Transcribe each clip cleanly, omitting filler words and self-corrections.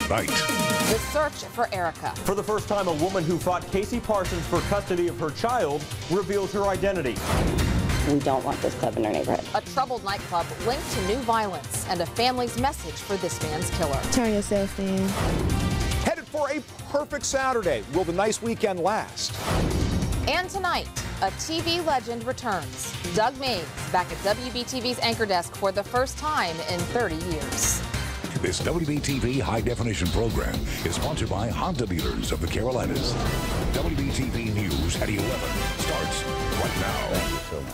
night. The search for Erica. For the first time, a woman who fought Casey Parsons for custody of her child reveals her identity. We don't want this club in our neighborhood. A troubled nightclub linked to new violence and a family's message for this man's killer. Turn yourself in. Headed for a perfect Saturday. Will the nice weekend last? And tonight, a TV legend returns. Doug Mays back at WBTV's anchor desk for the first time in 30 years. This WBTV high-definition program is sponsored by Honda Dealers of the Carolinas. WBTV News at 11 starts right now. Thank you so much.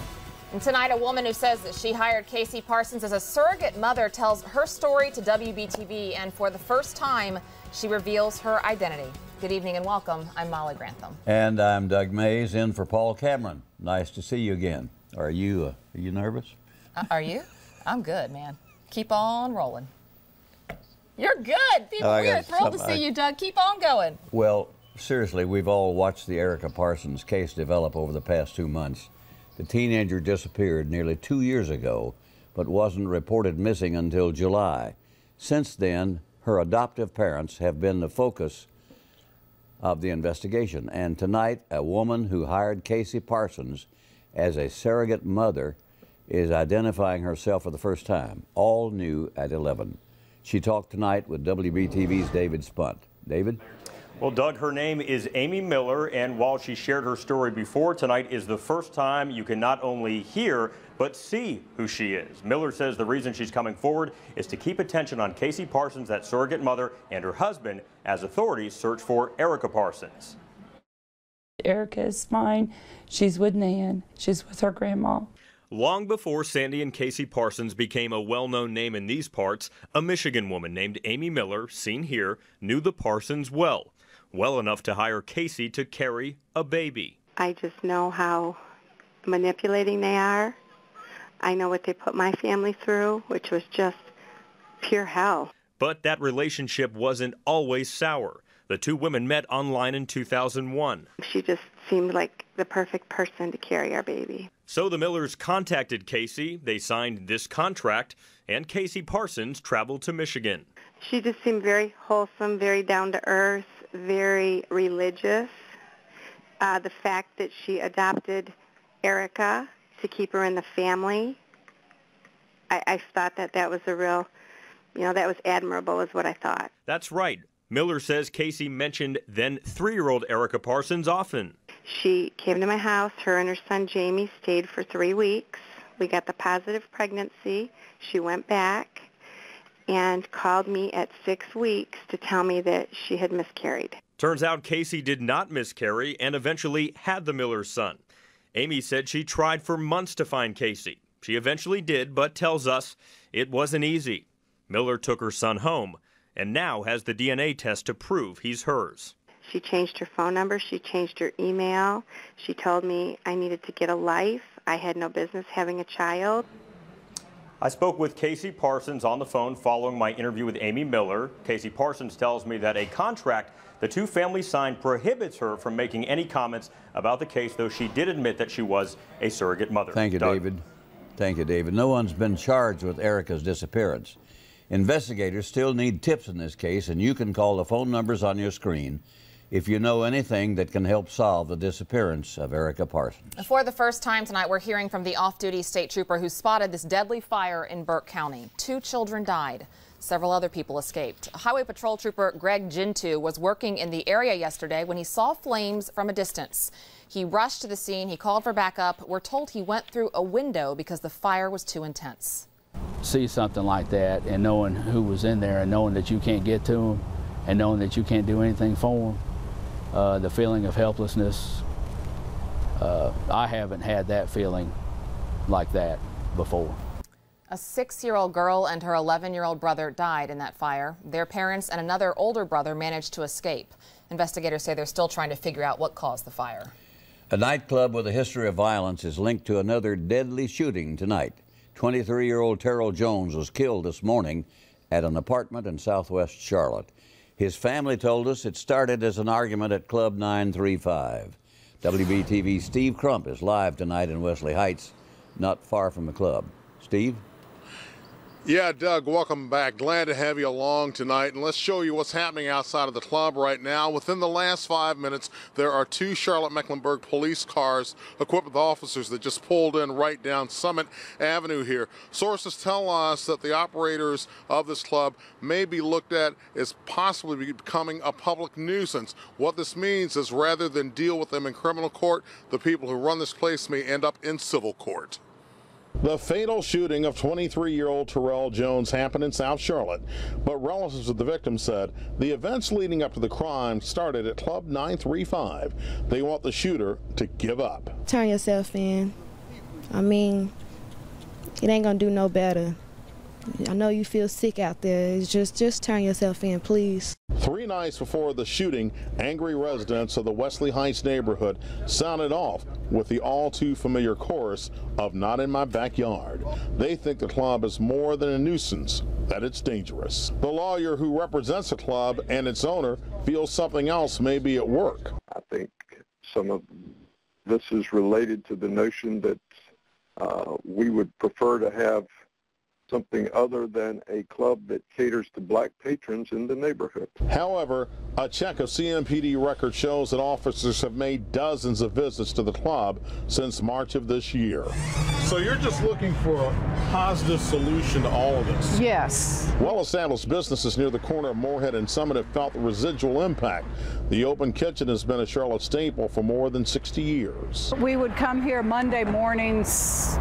And tonight, a woman who says that she hired Casey Parsons as a surrogate mother tells her story to WBTV, and for the first time, she reveals her identity. Good evening and welcome. I'm Molly Grantham. And I'm Doug Mays, in for Paul Cameron. Nice to see you again. Are you nervous? Are you? I'm good, man. Keep on rolling. You're good. We are thrilled to see you, Doug. Keep on going. Well, seriously, we've all watched the Erica Parsons case develop over the past 2 months. The teenager disappeared nearly 2 years ago, but wasn't reported missing until July. Since then, her adoptive parents have been the focus of the investigation. And tonight, a woman who hired Casey Parsons as a surrogate mother is identifying herself for the first time, all new at 11. She talked tonight with WBTV's David Spunt. David? Well, Doug, her name is Amy Miller, and while she shared her story before, tonight is the first time you can not only hear but see who she is. Miller says the reason she's coming forward is to keep attention on Casey Parsons, that surrogate mother, and her husband, as authorities search for Erica Parsons. Erica is fine. She's with Nan. She's with her grandma. Long before Sandy and Casey Parsons became a well-known name in these parts, a Michigan woman named Amy Miller, seen here, knew the Parsons well enough to hire Casey to carry a baby. I just know how manipulating they are. I know what they put my family through, which was just pure hell. But that relationship wasn't always sour. The two women met online in 2001. She just seemed like the perfect person to carry our baby. So the Millers contacted Casey, they signed this contract, and Casey Parsons traveled to Michigan. She just seemed very wholesome, very down to earth, very religious. The fact that she adopted Erica to keep her in the family, I thought that was a real, that was admirable is what I thought. That's right. Miller says Casey mentioned then 3-year-old Erica Parsons often. She came to my house. Her and her son Jamie stayed for 3 weeks. We got the positive pregnancy. She went back and called me at 6 weeks to tell me that she had miscarried. Turns out Casey did not miscarry and eventually had the Miller's son. Amy said she tried for months to find Casey. She eventually did, but tells us it wasn't easy. Miller took her son home and now has the DNA test to prove he's hers. She changed her phone number. She changed her email. She told me I needed to get a life. I had no business having a child. I spoke with Casey Parsons on the phone following my interview with Amy Miller. Casey Parsons tells me that a contract the two families signed prohibits her from making any comments about the case, though she did admit that she was a surrogate mother. Thank you, Doug. David. Thank you, David. No one's been charged with Erica's disappearance. Investigators still need tips in this case, and you can call the phone numbers on your screen if you know anything that can help solve the disappearance of Erica Parsons. For the first time tonight, we're hearing from the off-duty state trooper who spotted this deadly fire in Burke County. 2 children died. Several other people escaped. Highway Patrol Trooper Greg Gintu was working in the area yesterday when he saw flames from a distance. He rushed to the scene. He called for backup. We're told he went through a window because the fire was too intense. See something like that and knowing who was in there and knowing that you can't get to them and knowing that you can't do anything for them, the feeling of helplessness, I haven't had that feeling like that before. A 6-year-old girl and her 11-year-old brother died in that fire. Their parents and another older brother managed to escape. Investigators say they're still trying to figure out what caused the fire. A nightclub with a history of violence is linked to another deadly shooting tonight. 23-year-old Terrell Jones was killed this morning at an apartment in southwest Charlotte. His family told us it started as an argument at Club 935. WBTV's Steve Crump is live tonight in Wesley Heights, not far from the club. Steve? Yeah, Doug, welcome back. Glad to have you along tonight. And let's show you what's happening outside of the club right now. Within the last 5 minutes, there are 2 Charlotte-Mecklenburg police cars equipped with officers that just pulled in right down Summit Avenue here. Sources tell us that the operators of this club may be looked at as possibly becoming a public nuisance. What this means is rather than deal with them in criminal court, the people who run this place may end up in civil court. The fatal shooting of 23-year-old Terrell Jones happened in South Charlotte, but relatives of the victim said the events leading up to the crime started at Club 935. They want the shooter to give up. Turn yourself in. I mean, it ain't gonna do no better. I know you feel sick out there. It's just turn yourself in, please. 3 nights before the shooting, angry residents of the Wesley Heights neighborhood sounded off with the all-too-familiar chorus of "Not in My Backyard." They think the club is more than a nuisance, that it's dangerous. The lawyer who represents the club and its owner feels something else may be at work. I think some of this is related to the notion that we would prefer to have something other than a club that caters to black patrons in the neighborhood. However, a check of CMPD record shows that officers have made dozens of visits to the club since March of this year. So you're just looking for a positive solution to all of this? Yes. Well-established businesses near the corner of Moorhead and Summit have felt the residual impact. The open kitchen has been a Charlotte staple for more than 60 years. We would come here Monday mornings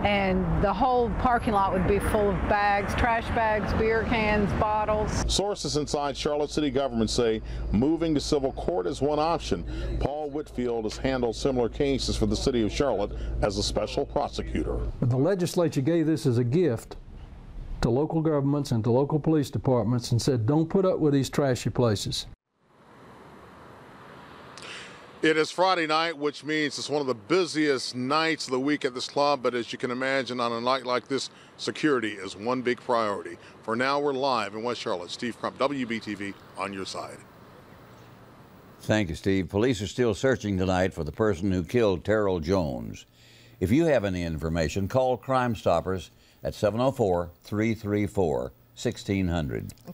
and the whole parking lot would be full of bags, trash bags, beer cans, bottles. Sources inside Charlotte City government say moving to civil court is one option. Paul Whitfield has handled similar cases for the city of Charlotte as a special prosecutor. The legislature gave this as a gift to local governments and to local police departments and said, don't put up with these trashy places. It is Friday night, which means it's one of the busiest nights of the week at this club, but as you can imagine, on a night like this, security is one big priority. For now, we're live in West Charlotte. Steve Crump, WBTV, on your side. Thank you, Steve. Police are still searching tonight for the person who killed Terrell Jones. If you have any information, call Crime Stoppers at 704-334-1600.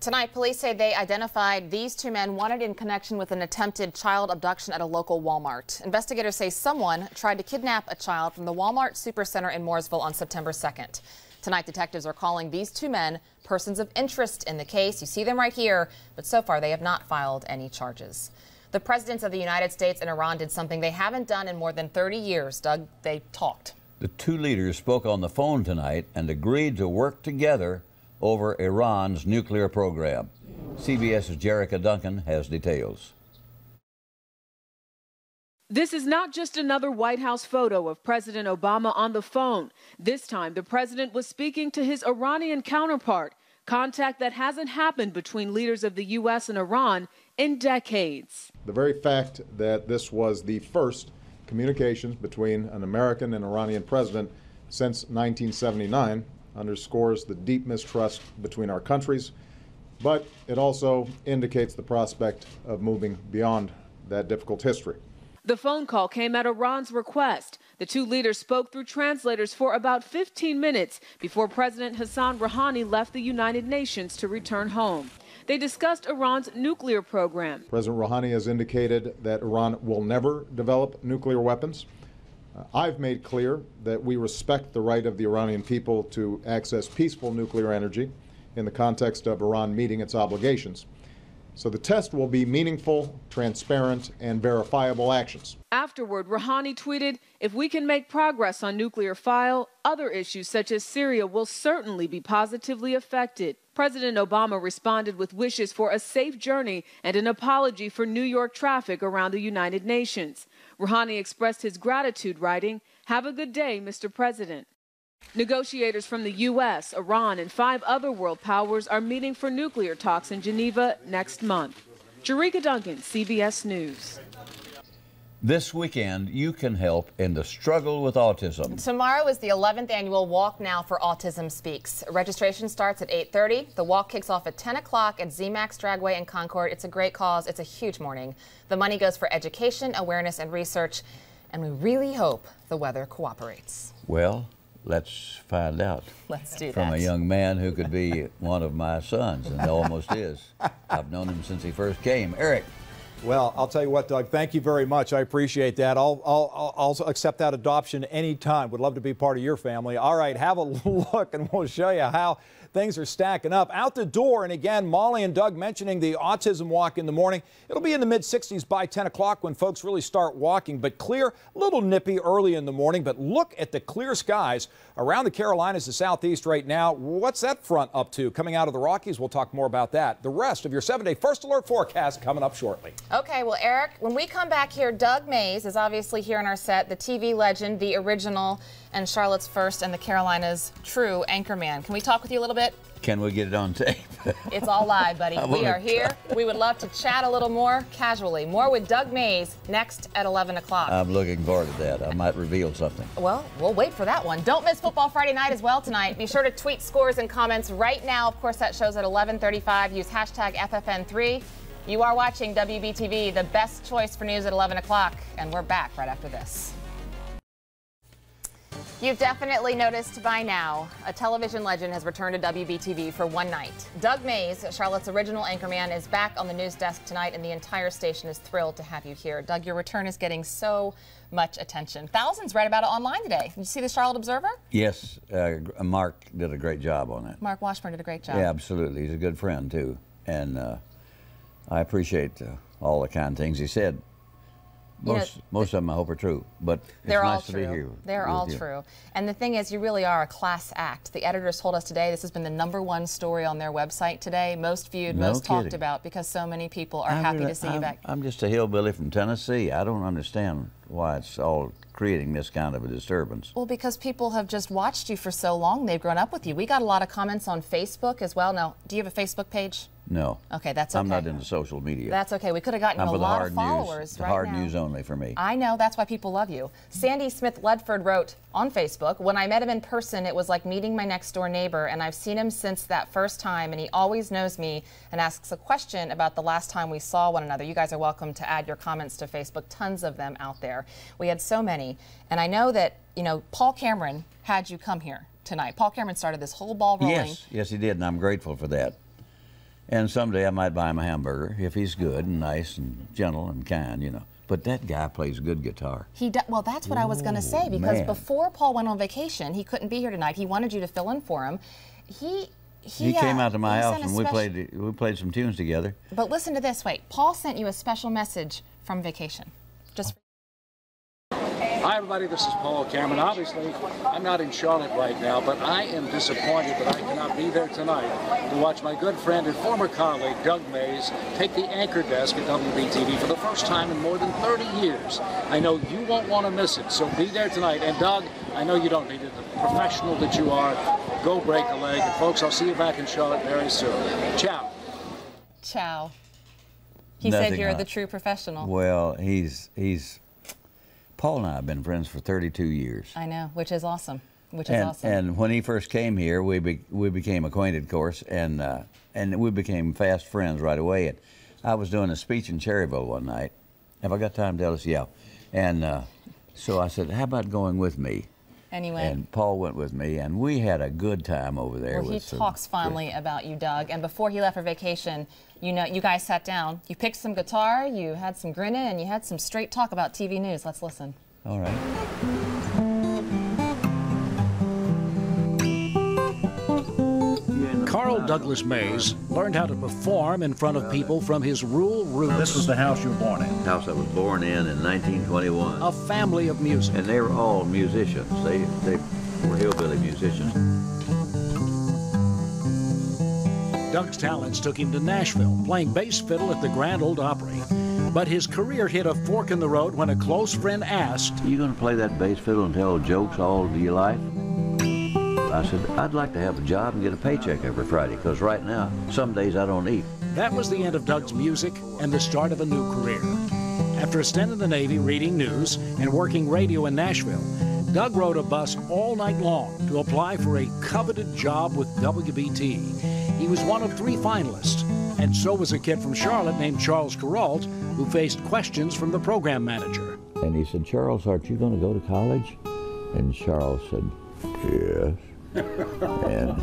Tonight, police say they identified these 2 men wanted in connection with an attempted child abduction at a local Walmart. Investigators say someone tried to kidnap a child from the Walmart Supercenter in Mooresville on September 2nd. Tonight, detectives are calling these 2 men persons of interest in the case. You see them right here, but so far they have not filed any charges. The presidents of the United States and Iran did something they haven't done in more than 30 years. Doug, they talked. The 2 leaders spoke on the phone tonight and agreed to work together over Iran's nuclear program. CBS's Jerrica Duncan has details. This is not just another White House photo of President Obama on the phone. This time, the president was speaking to his Iranian counterpart, contact that hasn't happened between leaders of the U.S. and Iran in decades. The very fact that this was the first communications between an American and Iranian president since 1979 underscores the deep mistrust between our countries, but it also indicates the prospect of moving beyond that difficult history. The phone call came at Iran's request. The 2 leaders spoke through translators for about 15 minutes before President Hassan Rouhani left the United Nations to return home. They discussed Iran's nuclear program. President Rouhani has indicated that Iran will never develop nuclear weapons. I've made clear that we respect the right of the Iranian people to access peaceful nuclear energy in the context of Iran meeting its obligations. So the test will be meaningful, transparent, and verifiable actions. Afterward, Rouhani tweeted, "If we can make progress on nuclear file, other issues such as Syria will certainly be positively affected." President Obama responded with wishes for a safe journey and an apology for New York traffic around the United Nations. Rouhani expressed his gratitude, writing, "Have a good day, Mr. President." Negotiators from the U.S., Iran, and 5 other world powers are meeting for nuclear talks in Geneva next month. Jerrica Duncan, CBS News. This weekend, you can help in the struggle with autism. Tomorrow is the 11th annual Walk Now for Autism Speaks. Registration starts at 8:30. The walk kicks off at 10 o'clock at ZMAX Dragway in Concord. It's a great cause. It's a huge morning. The money goes for education, awareness, and research, and we really hope the weather cooperates. Well, Let's find out. Let's do that. From a young man who could be one of my sons, and almost is. I've known him since he first came. Eric. Well, I'll tell you what, Doug, thank you very much. I appreciate that. I'll accept that adoption anytime. Would love to be part of your family. All right, have a look, and we'll show you how things are stacking up. Out the door, and again, Molly and Doug mentioning the autism walk in the morning. It'll be in the mid-60s by 10 o'clock when folks really start walking, but clear, a little nippy early in the morning. But look at the clear skies around the Carolinas, the Southeast right now. What's that front up to? Coming out of the Rockies, we'll talk more about that. The rest of your 7-day First Alert forecast coming up shortly. Okay, well, Eric, when we come back here, Doug Mays is obviously here in our set, the TV legend, the original, and Charlotte's first and the Carolinas' true anchorman. Can we talk with you a little bit? Can we get it on tape? It's all live, buddy. We are here. We would love to chat a little more casually. More with Doug Mays next at 11 o'clock. I'm looking forward to that. I might reveal something. Well, we'll wait for that one. Don't miss Football Friday night as well tonight. Be sure to tweet scores and comments right now. Of course, that show's at 11:35. Use hashtag FFN3. You are watching WBTV, the best choice for news at 11 o'clock, and we're back right after this. You've definitely noticed by now, a television legend has returned to WBTV for one night. Doug Mays, Charlotte's original anchorman, is back on the news desk tonight, and the entire station is thrilled to have you here. Doug, your return is getting so much attention. Thousands read about it online today. Did you see the Charlotte Observer? Yes, Mark did a great job on it. Mark Washburn did a great job. Yeah, absolutely. He's a good friend, too. And I appreciate all the kind things he said. Most of them I hope are true, but it's nice to be here. They're all true. And the thing is, you really are a class act. The editors told us today this has been the #1 story on their website today, most viewed, most talked about, because so many people are happy to see you back. I'm just a hillbilly from Tennessee. I don't understand why it's all creating this kind of a disturbance. Well, because people have just watched you for so long. They've grown up with you. We got a lot of comments on Facebook as well. Now, do you have a Facebook page? No. Okay, that's okay. I'm not into social media. That's okay. We could have gotten a lot of followers right now. Hard news only for me. I know. That's why people love you. Sandy Smith-Ledford wrote on Facebook, "When I met him in person, it was like meeting my next-door neighbor, and I've seen him since that first time, and he always knows me and asks a question about the last time we saw one another." You guys are welcome to add your comments to Facebook. Tons of them out there. We had so many. And I know that, you know, Paul Cameron had you come here tonight. Paul Cameron started this whole ball rolling. Yes, he did, and I'm grateful for that. And someday I might buy him a hamburger if he's good and nice and gentle and kind, you know. But that guy plays good guitar. Well, that's what I was going to say, because before Paul went on vacation, he couldn't be here tonight. He wanted you to fill in for him. He came out to my house and we played some tunes together. But listen to this. Wait, Paul sent you a special message from vacation. Just. Hi, everybody. This is Paul Cameron. Obviously, I'm not in Charlotte right now, but I am disappointed that I cannot be there tonight to watch my good friend and former colleague, Doug Mays, take the anchor desk at WBTV for the first time in more than 30 years. I know you won't want to miss it, so be there tonight. And Doug, I know you don't need it. The professional that you are, go break a leg. And folks, I'll see you back in Charlotte very soon. Ciao. Ciao. He said you're the true professional. Well, Paul and I have been friends for 32 years. I know, which is awesome. And when he first came here, we became acquainted, of course, and we became fast friends right away. And I was doing a speech in Cherryville one night. Have I got time to tell us? Yeah. And so I said, "How about going with me?" Anyway. And Paul went with me, and we had a good time over there. Well, he talks fondly about you, Doug. And before he left for vacation, you know, you guys sat down, you picked some guitar, you had some grinning, and you had some straight talk about TV news. Let's listen. All right. Carl Douglas Mays learned how to perform in front of people from his rural roots. This was the house you were born in. The house I was born in 1921. A family of music. And they were all musicians. They were hillbilly musicians. Doug's talents took him to Nashville, playing bass fiddle at the Grand Ole Opry. But his career hit a fork in the road when a close friend asked, "You going to play that bass fiddle and tell jokes all your life?" I said, "I'd like to have a job and get a paycheck every Friday, because right now, some days I don't eat." That was the end of Doug's music and the start of a new career. After a stint in the Navy reading news and working radio in Nashville, Doug rode a bus all night long to apply for a coveted job with WBT. He was one of 3 finalists, and so was a kid from Charlotte named Charles Carrault, who faced questions from the program manager. And he said, "Charles, aren't you going to go to college?" And Charles said, Yes. And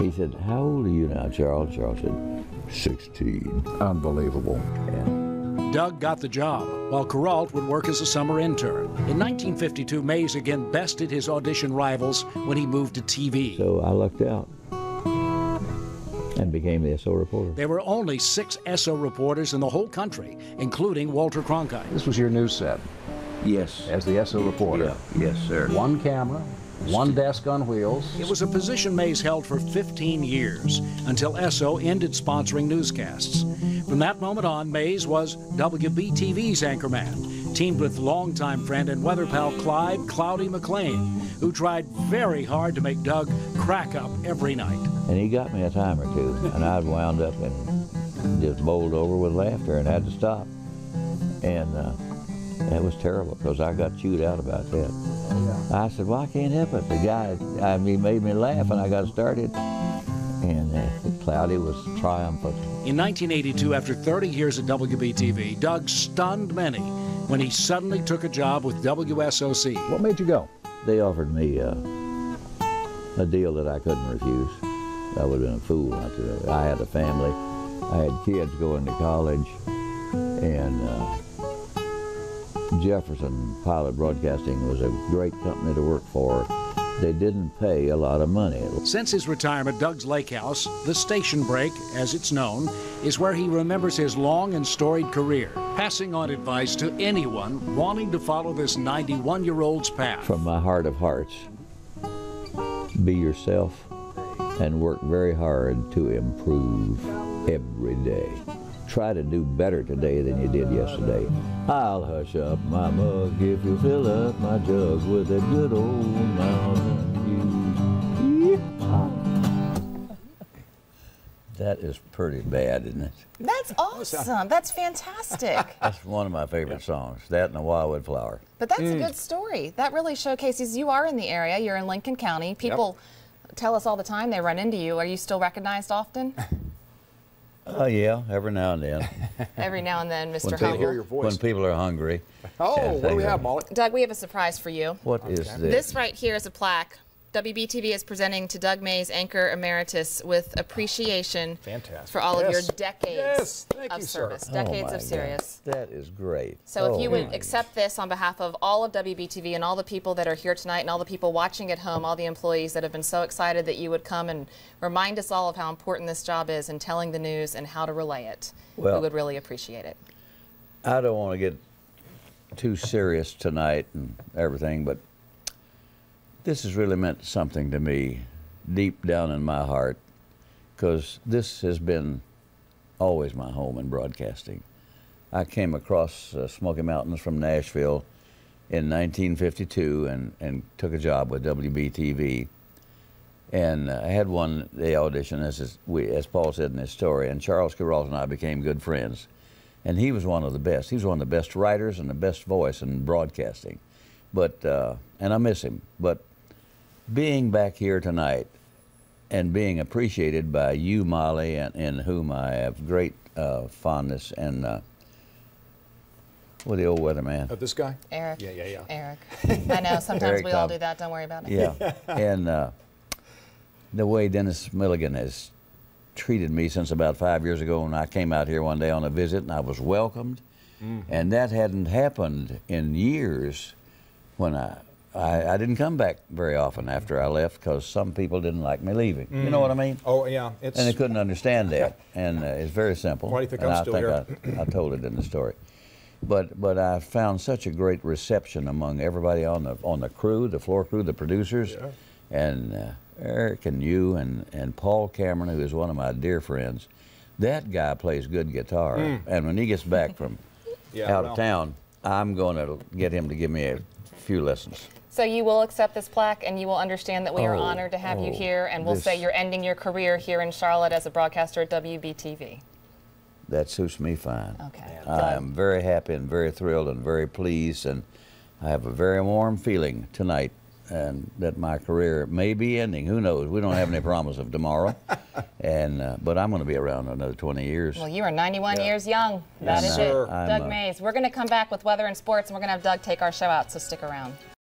he said, how old are you now, Charles? Charles said, 16. Unbelievable. And Doug got the job, while Kuralt would work as a summer intern. In 1952, Mays again bested his audition rivals when he moved to TV. so I lucked out and became the SO reporter. There were only 6 SO reporters in the whole country, including Walter Cronkite. This was your news set. Yes. As the SO reporter. Yeah. Yes, sir. One camera, one desk on wheels. It was a position Mays held for 15 years, until SO ended sponsoring newscasts. From that moment on, Mays was WBTV's anchorman, teamed with longtime friend and weather pal Clyde "Cloudy" McLean, who tried very hard to make Doug crack up every night. And he got me a time or two, and I'd wound up and just bowled over with laughter and had to stop. And that was terrible, because I got chewed out about that. I said, well, I can't help it. The guy, he made me laugh, and I got started. And Cloudy was triumphant. In 1982, after 30 years at WBTV, Doug stunned many when he suddenly took a job with WSOC. What made you go? They offered me a deal that I couldn't refuse. I would have been a fool not to. I had a family. I had kids going to college. And Jefferson Pilot Broadcasting was a great company to work for. They didn't pay a lot of money. Since his retirement, Doug's Lake House, the station break, as it's known, is where he remembers his long and storied career, passing on advice to anyone wanting to follow this 91-year-old's path. From my heart of hearts, be yourself and work very hard to improve every day. Try to do better today than you did yesterday. I'll hush up my mug if you fill up my jug with a good old Mountain Dew. That is pretty bad, isn't it? That's awesome. That's fantastic. That's one of my favorite songs, that and the Wildwood Flower. But that's a good story. That really showcases you are in the area. You're in Lincoln County. People tell us all the time they run into you. Are you still recognized often? Yeah, every now and then. Every now and then, Mr. When Humble. hear your voice. When people are hungry. Oh, what do we have, Molly? Doug, we have a surprise for you. What is this? This right here is a plaque. WBTV is presenting to Doug Mays, Anchor Emeritus, with appreciation for all of your decades of service. Decades of Sirius. That is great. So if you would accept this on behalf of all of WBTV and all the people that are here tonight and all the people watching at home, all the employees that have been so excited that you would come and remind us all of how important this job is in telling the news and how to relay it, we would really appreciate it. I don't want to get too serious tonight and everything, but this has really meant something to me deep down in my heart, because this has been always my home in broadcasting. I came across Smoky Mountains from Nashville in 1952 and took a job with WBTV. And I had one day audition, as Paul said in his story, and Charles Kuralt and I became good friends. And he was one of the best. He was one of the best writers and the best voice in broadcasting. But, and I miss him. But being back here tonight and being appreciated by you, Molly, and in whom I have great fondness, and the old weatherman? This guy? Eric. Yeah. Eric. I know, sometimes Eric we all do that. Don't worry about it. Yeah. And the way Dennis Milligan has treated me since about 5 years ago when I came out here one day on a visit and I was welcomed. And that hadn't happened in years when I didn't come back very often after I left, because some people didn't like me leaving. You know what I mean? Oh, yeah. And they couldn't understand that. And it's very simple. Why do you think and I'm still here? I told it in the story. But I found such a great reception among everybody on the crew, the floor crew, the producers, and Eric and you and Paul Cameron, who is one of my dear friends. That guy plays good guitar. And when he gets back from out of town, I'm going to get him to give me a few lessons. So you will accept this plaque, and you will understand that we are honored to have you here, and we'll say you're ending your career here in Charlotte as a broadcaster at WBTV. That suits me fine. Okay. I am very happy and very thrilled and very pleased, and I have a very warm feeling tonight, and that my career may be ending. Who knows? We don't have any promise of tomorrow, but I'm going to be around another 20 years. Well, you are 91 years young. That is it. Doug Mays. We're going to come back with weather and sports, and we're going to have Doug take our show out, so stick around.